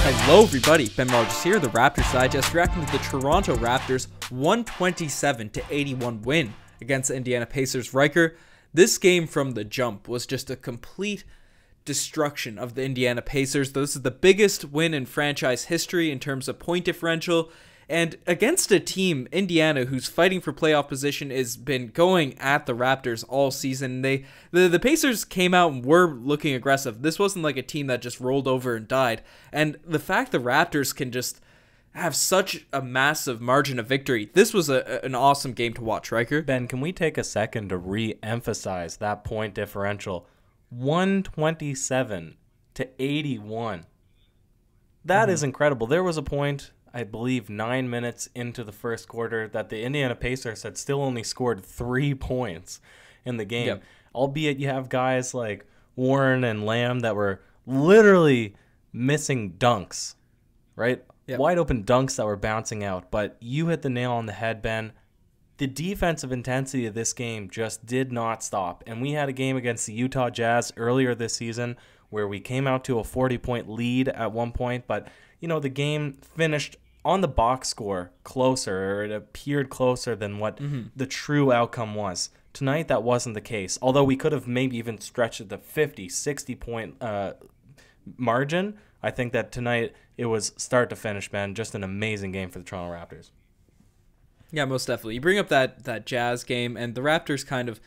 Hello everybody, Ben Rogers here, the Raptors Digest, reacting to the Toronto Raptors 127-81 win against the Indiana Pacers. Ryker, this game from the jump was just a complete destruction of the Indiana Pacers. This is the biggest win in franchise history in terms of point differential, and against a team, Indiana, who's fighting for playoff position, has been going at the Raptors all season. The Pacers came out and were looking aggressive. This wasn't like a team that just rolled over and died. And the fact the Raptors can just have such a massive margin of victory, this was an awesome game to watch, Ryker. Ben, can we take a second to re-emphasize that point differential? 127-81. That is incredible. There was a point, I believe 9 minutes into the first quarter, that the Indiana Pacers had still only scored 3 points in the game. Yep. Albeit you have guys like Warren and Lamb that were literally missing dunks, right? Yep. Wide open dunks that were bouncing out. But you hit the nail on the head, Ben. The defensive intensity of this game just did not stop. And we had a game against the Utah Jazz earlier this season where we came out to a 40-point lead at one point, but you know, the game finished on the box score closer, or it appeared closer than what the true outcome was. Tonight, that wasn't the case, although we could have maybe even stretched it to 50, 60-point margin. I think that tonight it was start to finish, man, just an amazing game for the Toronto Raptors. Yeah, most definitely. You bring up that Jazz game, and the Raptors kind of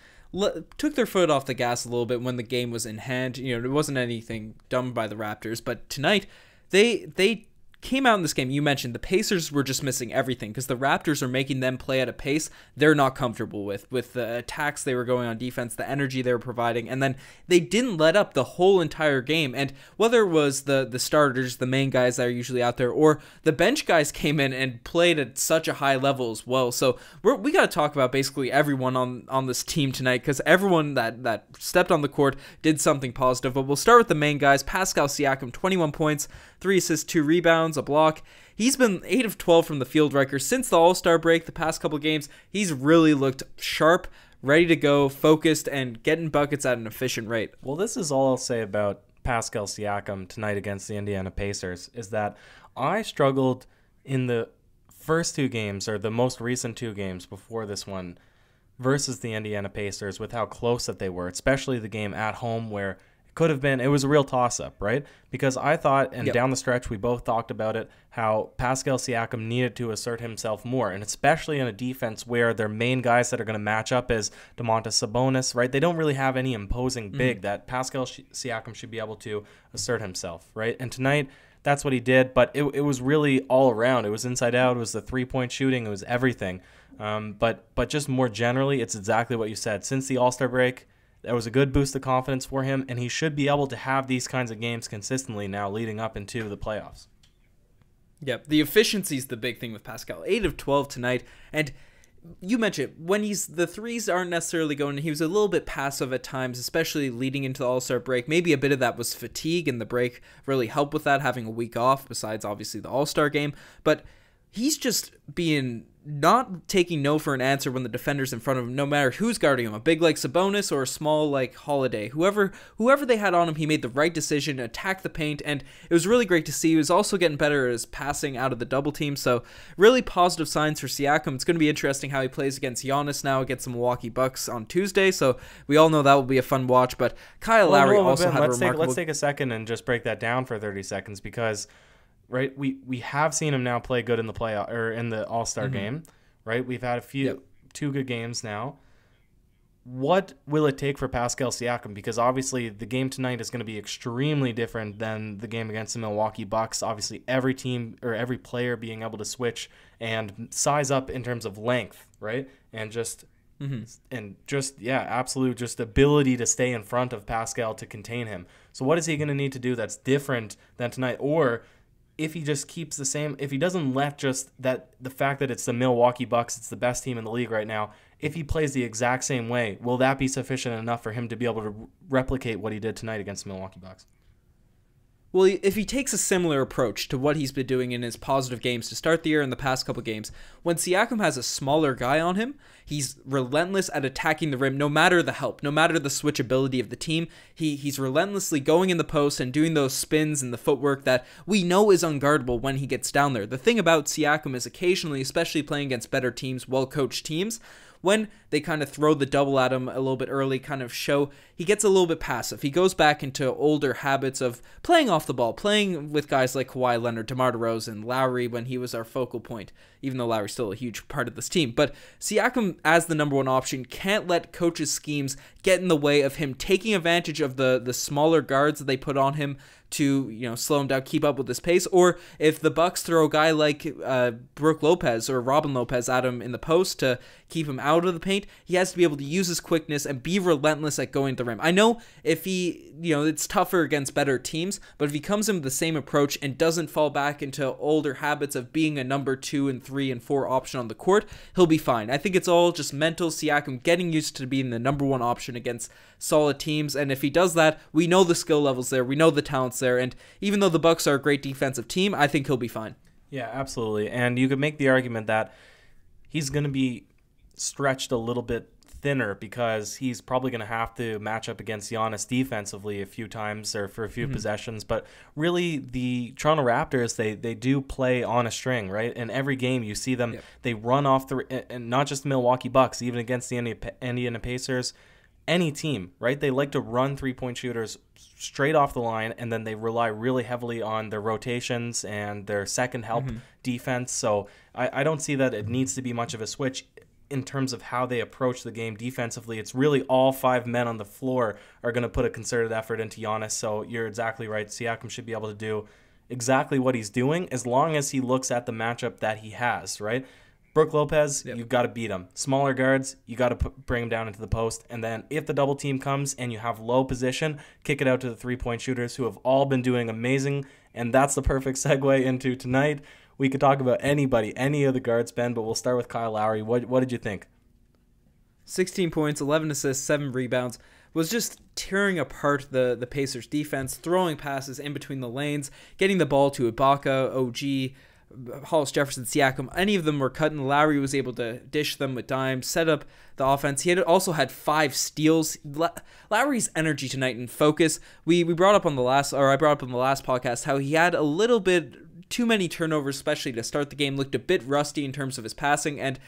took their foot off the gas a little bit when the game was in hand. You know, it wasn't anything done by the Raptors, but tonight they came out in this game. You mentioned the Pacers were just missing everything because the Raptors are making them play at a pace they're not comfortable with the attacks they were going on defense, the energy they were providing, and then they didn't let up the whole entire game. And whether it was the starters, the main guys that are usually out there, or the bench guys came in and played at such a high level as well. So we got to talk about basically everyone on this team tonight, because everyone that stepped on the court did something positive. But we'll start with the main guys. Pascal Siakam, 21 points, 3 assists, 2 rebounds, a block. He's been 8 of 12 from the field, Ryker. Since the All-Star break, the past couple games, he's really looked sharp, ready to go, focused, and getting buckets at an efficient rate. Well, this is all I'll say about Pascal Siakam tonight against the Indiana Pacers, is that I struggled in the first 2 games, or the most recent 2 games before this one, versus the Indiana Pacers, with how close that they were, especially the game at home where could have been, it was a real toss-up, right? Because I thought, and down the stretch, we both talked about it, how Pascal Siakam needed to assert himself more, and especially in a defense where their main guys that are going to match up is Domantas Sabonis, right? They don't really have any imposing big that Pascal Siakam should be able to assert himself, right? And tonight, that's what he did, but it was really all around. It was inside out, it was the three-point shooting, it was everything. But just more generally, it's exactly what you said. Since the All-Star break, that was a good boost of confidence for him, and he should be able to have these kinds of games consistently now leading up into the playoffs. Yep, the efficiency is the big thing with Pascal. 8 of 12 tonight, and you mentioned when the threes aren't necessarily going, he was a little bit passive at times, especially leading into the All-Star break. Maybe a bit of that was fatigue, and the break really helped with that, having a week off, besides obviously the All-Star game. But he's just being not taking no for an answer when the defender's in front of him, no matter who's guarding him, a big like Sabonis or a small like Holiday. Whoever they had on him, he made the right decision, attacked the paint, and it was really great to see. He was also getting better at his passing out of the double team, so really positive signs for Siakam. It's going to be interesting how he plays against Giannis now against the Milwaukee Bucks on Tuesday, so we all know that will be a fun watch. But Kyle Lowry also had a remarkable... Let's take a second and just break that down for 30 seconds, because... right, we have seen him now play good in the playoff or in the All-Star game, right? We've had two good games now. What will it take for Pascal Siakam? Because obviously the game tonight is going to be extremely different than the game against the Milwaukee Bucks. Obviously, every team or every player being able to switch and size up in terms of length, right? And just absolute just ability to stay in front of Pascal to contain him. So what is he going to need to do that's different than tonight? Or if he just keeps the same, if he doesn't let just that the fact that it's the Milwaukee Bucks, it's the best team in the league right now, if he plays the exact same way, will that be sufficient enough for him to be able to replicate what he did tonight against the Milwaukee Bucks? Well, if he takes a similar approach to what he's been doing in his positive games to start the year and the past couple games, when Siakam has a smaller guy on him, he's relentless at attacking the rim, no matter the help, no matter the switchability of the team. He's relentlessly going in the post and doing those spins and the footwork that we know is unguardable when he gets down there. The thing about Siakam is occasionally, especially playing against better teams, well-coached teams, when they kind of throw the double at him a little bit early, kind of show, he gets a little bit passive. He goes back into older habits of playing off the ball, playing with guys like Kawhi Leonard, DeMar DeRozan, Lowry when he was our focal point, even though Lowry's still a huge part of this team. But Siakam, as the number one option, can't let coaches' schemes get in the way of him taking advantage of the smaller guards that they put on him to slow him down, keep up with his pace. Or if the Bucks throw a guy like Brook Lopez or Robin Lopez at him in the post to keep him out of the paint, he has to be able to use his quickness and be relentless at going to the rim. I know if he, it's tougher against better teams, but if he comes in with the same approach and doesn't fall back into older habits of being a number 2 and 3 and 4 option on the court, he'll be fine. I think it's all just mental. Siakam getting used to being the number 1 option against solid teams, and if he does that, we know the skill levels there, we know the talent's there, and even though the Bucks are a great defensive team, I think he'll be fine. Yeah, absolutely. And you could make the argument that he's going to be stretched a little bit thinner because he's probably going to have to match up against Giannis defensively a few times or for a few possessions. But really, the Toronto Raptors, they do play on a string, right? In every game, you see them, they run off and not just the Milwaukee Bucks, even against the Indiana Pacers, any team, right? They like to run three-point shooters straight off the line, and then they rely really heavily on their rotations and their second help defense. So I don't see that it needs to be much of a switch in terms of how they approach the game defensively. It's really all 5 men on the floor are going to put a concerted effort into Giannis. So you're exactly right. Siakam should be able to do exactly what he's doing as long as he looks at the matchup that he has, right? Brook Lopez, you've got to beat him. Smaller guards, you got to bring him down into the post. And then if the double team comes and you have low position, kick it out to the three-point shooters who have all been doing amazing. And that's the perfect segue into tonight. We could talk about anybody, any of the guards, Ben, but we'll start with Kyle Lowry. What did you think? 16 points, 11 assists, 7 rebounds. Was just tearing apart the Pacers defense, throwing passes in between the lanes, getting the ball to Ibaka, OG, Hollis Jefferson, Siakam. Any of them were cutting. Lowry was able to dish them with dimes, set up the offense. He also had 5 steals. Lowry's energy tonight and focus. I brought up on the last podcast how he had a little bit too many turnovers, especially to start the game. Looked a bit rusty in terms of his passing, and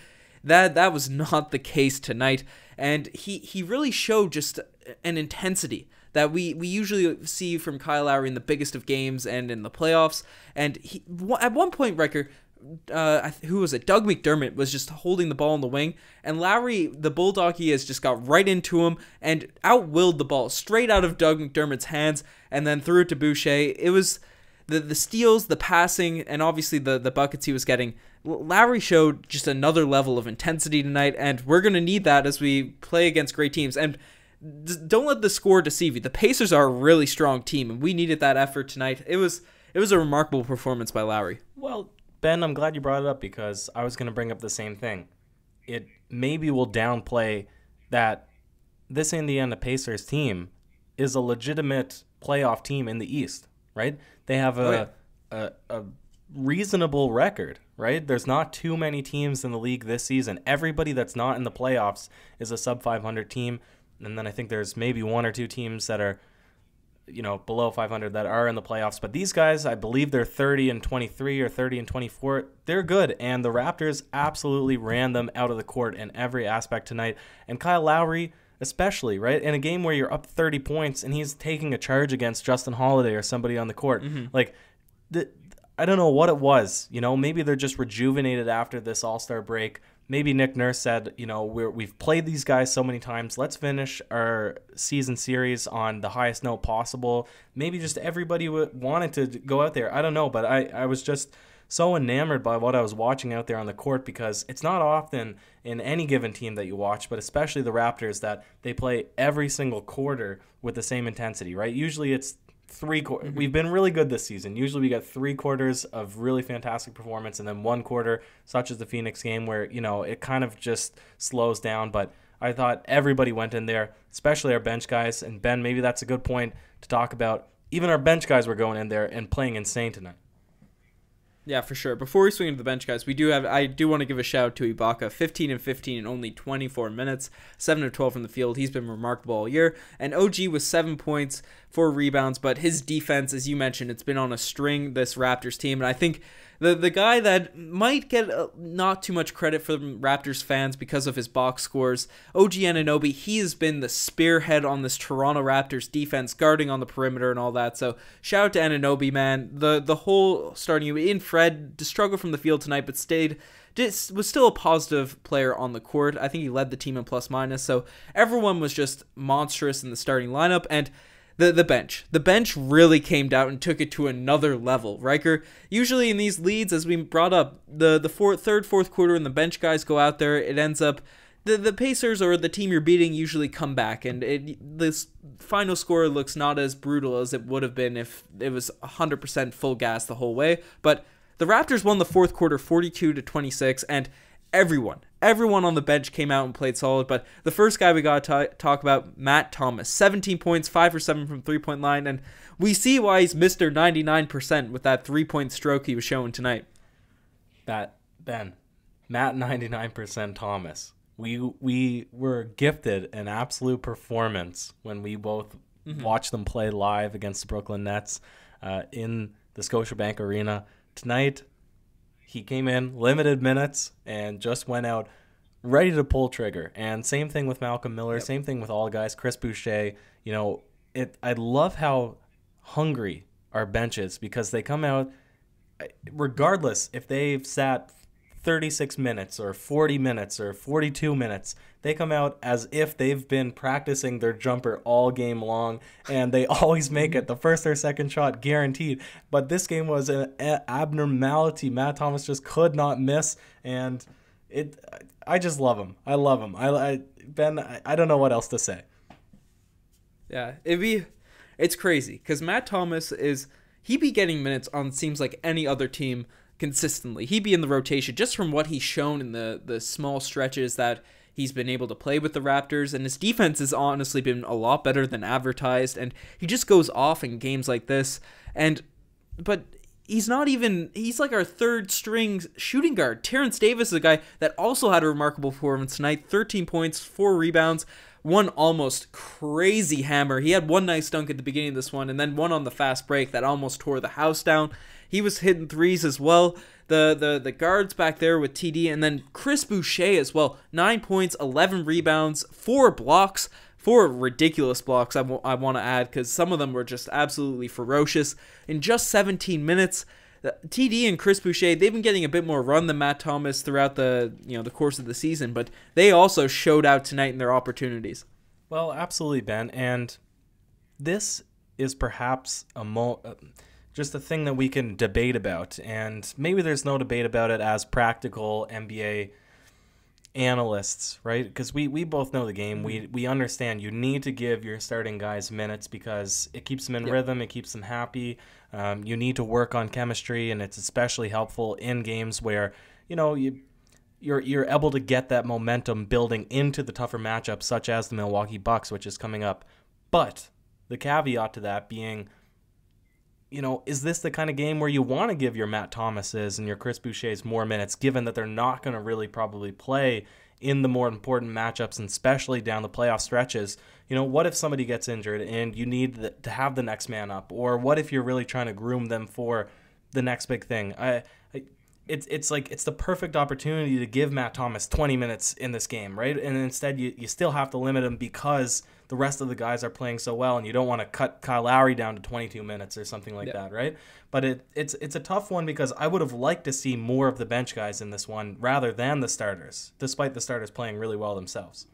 that was not the case tonight. And he really showed just an intensity that we usually see from Kyle Lowry in the biggest of games and in the playoffs. And at one point, Ryker, who was it? Doug McDermott was just holding the ball in the wing, and Lowry, the bulldog he is, just got right into him and outwilled the ball straight out of Doug McDermott's hands and then threw it to Boucher. It was the steals, the passing, and obviously the buckets he was getting. Lowry showed just another level of intensity tonight, and we're going to need that as we play against great teams. And don't let the score deceive you. The Pacers are a really strong team, and we needed that effort tonight. It was a remarkable performance by Lowry. Well, Ben, I'm glad you brought it up because I was going to bring up the same thing. It maybe will downplay that this Indiana Pacers team is a legitimate playoff team in the East, right? They have a reasonable record, right? There's not too many teams in the league this season. Everybody that's not in the playoffs is a sub-500 team. And then I think there's maybe 1 or 2 teams that are, below 500 that are in the playoffs. But these guys, I believe they're 30-23 or 30-24. They're good. And the Raptors absolutely ran them out of the court in every aspect tonight. And Kyle Lowry, especially, right? In a game where you're up 30 points and he's taking a charge against Justin Holiday or somebody on the court. I don't know what it was. Maybe they're just rejuvenated after this All-Star break. Maybe Nick Nurse said, we've played these guys so many times. Let's finish our season series on the highest note possible. Maybe just everybody wanted to go out there. I don't know, but I was just so enamored by what I was watching out there on the court because it's not often in any given team that you watch, but especially the Raptors, that they play every single quarter with the same intensity, right? Usually it's 3 quarters. We've been really good this season. Usually we get 3 quarters of really fantastic performance and then 1 quarter, such as the Phoenix game, where, it kind of just slows down. But I thought everybody went in there, especially our bench guys. And Ben, maybe that's a good point to talk about. even our bench guys were going in there and playing insane tonight. Yeah, for sure. Before we swing into the bench, guys, I do want to give a shout out to Ibaka. 15 and 15 in only 24 minutes, 7 of 12 from the field. He's been remarkable all year. And OG was 7 points, 4 rebounds, but his defense, as you mentioned, it's been on a string, this Raptors team. And I think the guy that might get not too much credit from Raptors fans because of his box scores, OG Anunoby, he has been the spearhead on this Toronto Raptors defense, guarding on the perimeter and all that. So shout out to Anunoby, man. The whole starting unit in Fred struggled from the field tonight, but was still a positive player on the court. I think he led the team in plus minus. So everyone was just monstrous in the starting lineup. And the bench really came out and took it to another level. Riker, usually in these leads, as we brought up, the fourth quarter and the bench guys go out there, it ends up the Pacers or the team you're beating usually come back, and this final score looks not as brutal as it would have been if it was 100% full gas the whole way. But the Raptors won the fourth quarter 42-26, and everyone on the bench came out and played solid. But the first guy we got to talk about, Matt Thomas, 17 points, 5 for 7 from three-point line, and we see why he's Mr. 99% with that three-point stroke he was showing tonight. Matt 99% Thomas. We were gifted an absolute performance when we both watched them play live against the Brooklyn Nets in the Scotiabank Arena. Tonight, he came in, limited minutes, and just went out ready to pull trigger. And same thing with Malcolm Miller, same thing with all guys, Chris Boucher. I love how hungry our bench is, because they come out, regardless if they've sat 36 minutes or 40 minutes or 42 minutes, they come out as if they've been practicing their jumper all game long, and they always make it. The first or second shot guaranteed. But this game was an abnormality. Matt Thomas just could not miss, and I just love him. I love him. Ben, I don't know what else to say. Yeah, it's crazy, because Matt Thomas he'd be getting minutes on seems like any other team consistently. He'd be in the rotation just from what he's shown in the small stretches that he's been able to play with the Raptors, and his defense has honestly been a lot better than advertised, and he just goes off in games like this. But he's like our third string shooting guard. Terrence Davis is a guy that also had a remarkable performance tonight, 13 points, 4 rebounds, one almost crazy hammer. He had one nice dunk at the beginning of this one, and then one on the fast break that almost tore the house down. He was hitting threes as well. The guards back there with TD, and then Chris Boucher as well. 9 points, 11 rebounds, 4 blocks, 4 ridiculous blocks I want to add, because some of them were just absolutely ferocious. In just 17 minutes, TD and Chris Boucher, they've been getting a bit more run than Matt Thomas throughout the course of the season, but they also showed out tonight in their opportunities. Well, absolutely, Ben, and this is perhaps just a thing that we can debate about, and maybe there's no debate about it as practical NBA analysts, right? Because we both know the game. We understand you need to give your starting guys minutes because it keeps them in rhythm, it keeps them happy. You need to work on chemistry, and it's especially helpful in games where you're able to get that momentum building into the tougher matchups, such as the Milwaukee Bucks, which is coming up. But the caveat to that being, is this the kind of game where you want to give your Matt Thomases and your Chris Bouchers more minutes, given that they're not going to really probably play in the more important matchups, and especially down the playoff stretches? What if somebody gets injured and you need to have the next man up? Or what if you're really trying to groom them for the next big thing? It's the perfect opportunity to give Matt Thomas 20 minutes in this game, right? And instead you still have to limit him because the rest of the guys are playing so well, and you don't want to cut Kyle Lowry down to 22 minutes or something like that, right? But it's a tough one, because I would have liked to see more of the bench guys in this one rather than the starters, despite the starters playing really well themselves.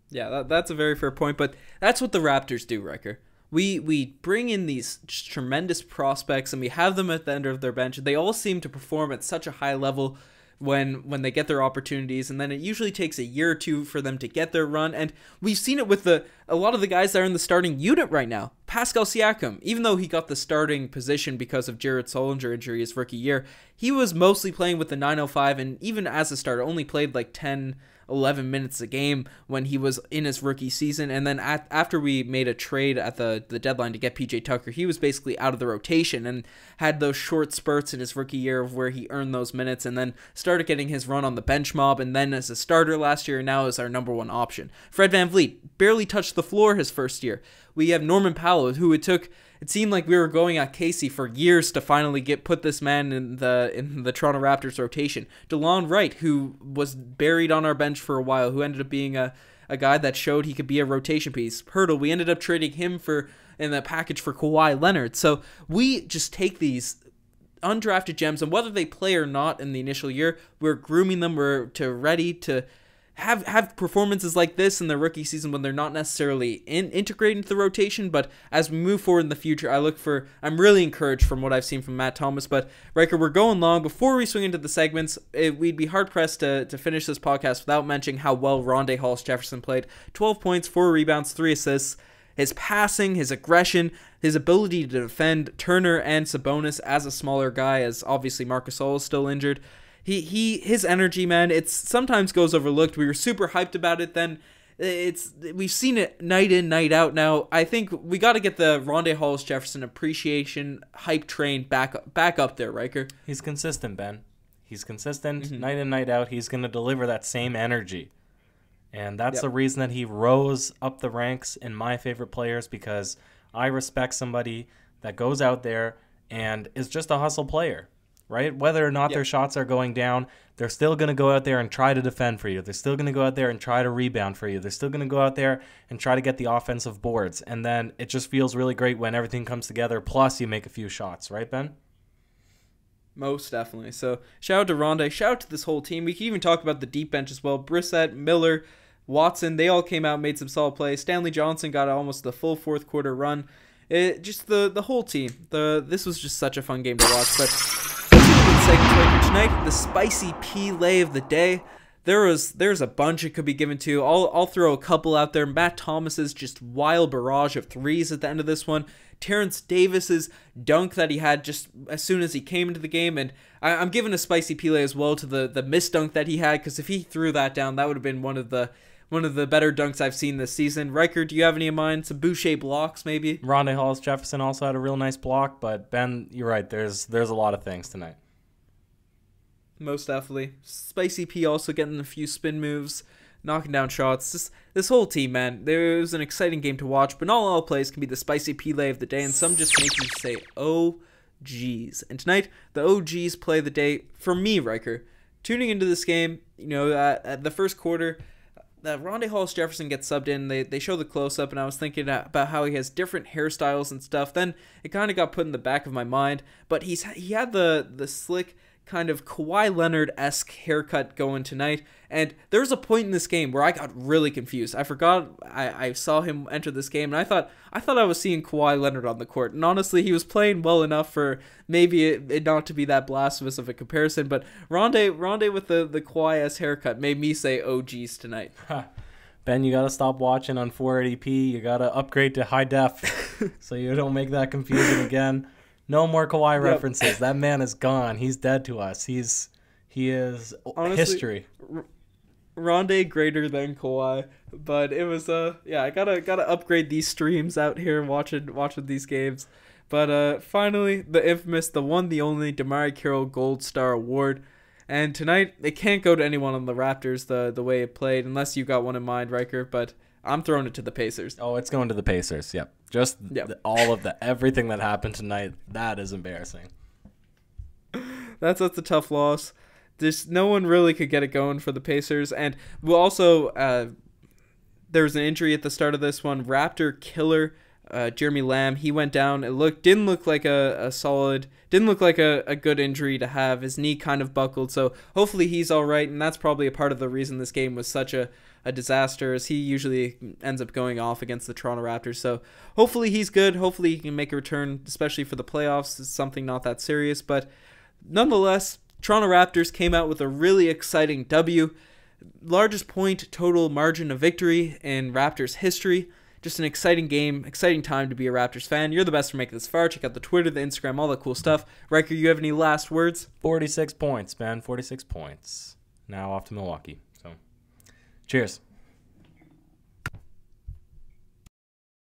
Yeah, that's a very fair point, but that's what the Raptors do, Riker. We bring in these tremendous prospects, and we have them at the end of their bench. They all seem to perform at such a high level when they get their opportunities, and then it usually takes a year or two for them to get their run. And we've seen it with a lot of the guys that are in the starting unit right now. Pascal Siakam, even though he got the starting position because of Jared Sullinger injury his rookie year, he was mostly playing with the 905, and even as a starter only played like 10 11 minutes a game when he was in his rookie season. And then after we made a trade at the deadline to get PJ Tucker, he was basically out of the rotation and had those short spurts in his rookie year of where he earned those minutes and then started getting his run on the bench mob and then as a starter last year and now as our number one option. Fred VanVleet barely touched the floor his first year. We have Norman Powell, who it seemed like we were going at Casey for years to finally put this man in the Toronto Raptors rotation. DeLon Wright, who was buried on our bench for a while, who ended up being a guy that showed he could be a rotation piece. Hurdle, we ended up trading him in the package for Kawhi Leonard. So we just take these undrafted gems, and whether they play or not in the initial year, we're grooming them. We're ready to have performances like this in the rookie season when they're not necessarily integrated into the rotation, but as we move forward in the future, I'm really encouraged from what I've seen from Matt Thomas. But Ryker, we're going long. Before we swing into the segments, we'd be hard pressed to finish this podcast without mentioning how well Rondé Hollis-Jefferson played. 12 points, 4 rebounds, 3 assists. His passing, his aggression, his ability to defend Turner and Sabonis as a smaller guy, as obviously Marc Gasol is still injured. His energy, man, it's sometimes goes overlooked. We were super hyped about it then. We've seen it night in, night out now. I think we got to get the Rondé Hollis-Jefferson appreciation hype train back up there, Ryker. He's consistent, Ben. He's consistent night in, night out. He's going to deliver that same energy. And that's the reason that he rose up the ranks in my favorite players, because I respect somebody that goes out there and is just a hustle player. Right? Whether or not their shots are going down, they're still going to go out there and try to defend for you. They're still going to go out there and try to rebound for you. They're still going to go out there and try to get the offensive boards. And then it just feels really great when everything comes together, plus you make a few shots. Right, Ben? Most definitely. So shout out to Rondé. Shout out to this whole team. We can even talk about the deep bench as well. Brissett, Miller, Watson, they all came out and made some solid plays. Stanley Johnson got almost the full fourth quarter run. Just the whole team. This was just such a fun game to watch. But tonight, the spicy P-lay of the day. There's a bunch it could be given to. I'll throw a couple out there. Matt Thomas's just wild barrage of threes at the end of this one. Terrence Davis's dunk that he had just as soon as he came into the game, and I'm giving a spicy P-lay as well to the missed dunk that he had, because if he threw that down, that would have been one of the better dunks I've seen this season. Ryker, do you have any in mind? Some Boucher blocks, maybe? Rondé Hollis-Jefferson also had a real nice block, but Ben, you're right. There's a lot of things tonight. Most definitely. Spicy P also getting a few spin moves, knocking down shots. Just this whole team, man. It was an exciting game to watch, but not all plays can be the spicy P-lay of the day, and some just make you say, oh, geez. And tonight, the OGs play the day for me, Ryker. Tuning into this game, at the first quarter, Rondé Hollis-Jefferson gets subbed in. They show the close-up, and I was thinking about how he has different hairstyles and stuff. Then it kind of got put in the back of my mind, but he had the slick, kind of Kawhi Leonard-esque haircut going tonight, and there was a point in this game where I got really confused. I forgot I saw him enter this game, and I thought I was seeing Kawhi Leonard on the court, and honestly, he was playing well enough for maybe it not to be that blasphemous of a comparison, but Rondé with the Kawhi-esque haircut made me say, oh geez, tonight. Ben, you gotta stop watching on 480p. You gotta upgrade to high def so you don't make that confusion again. No more Kawhi references. That man is gone. He's dead to us. He is honestly, history. Rondé greater than Kawhi, but it was I gotta upgrade these streams out here watching these games. But finally, the infamous, the one, the only Damari Carroll Gold Star Award. And tonight it can't go to anyone on the Raptors the way it played, unless you got one in mind, Ryker. But I'm throwing it to the Pacers. Oh, it's going to the Pacers. Yep. Just all of everything that happened tonight, that is embarrassing. That's a tough loss. Just no one really could get it going for the Pacers. And we'll also, there was an injury at the start of this one. Raptor killer Jeremy Lamb, he went down. It didn't look like a good injury to have. His knee kind of buckled, so hopefully he's all right, and that's probably a part of the reason this game was such a disaster, as he usually ends up going off against the Toronto Raptors. So hopefully he's good. Hopefully he can make a return, especially for the playoffs. It's something not that serious, but nonetheless, Toronto Raptors came out with a really exciting W. Largest point total margin of victory in Raptors history. Just an exciting game, exciting time to be a Raptors fan. You're the best for making this far. Check out the Twitter, the Instagram, all that cool stuff. Ryker, you have any last words? 46 points, man. 46 points. Now off to Milwaukee. So Cheers.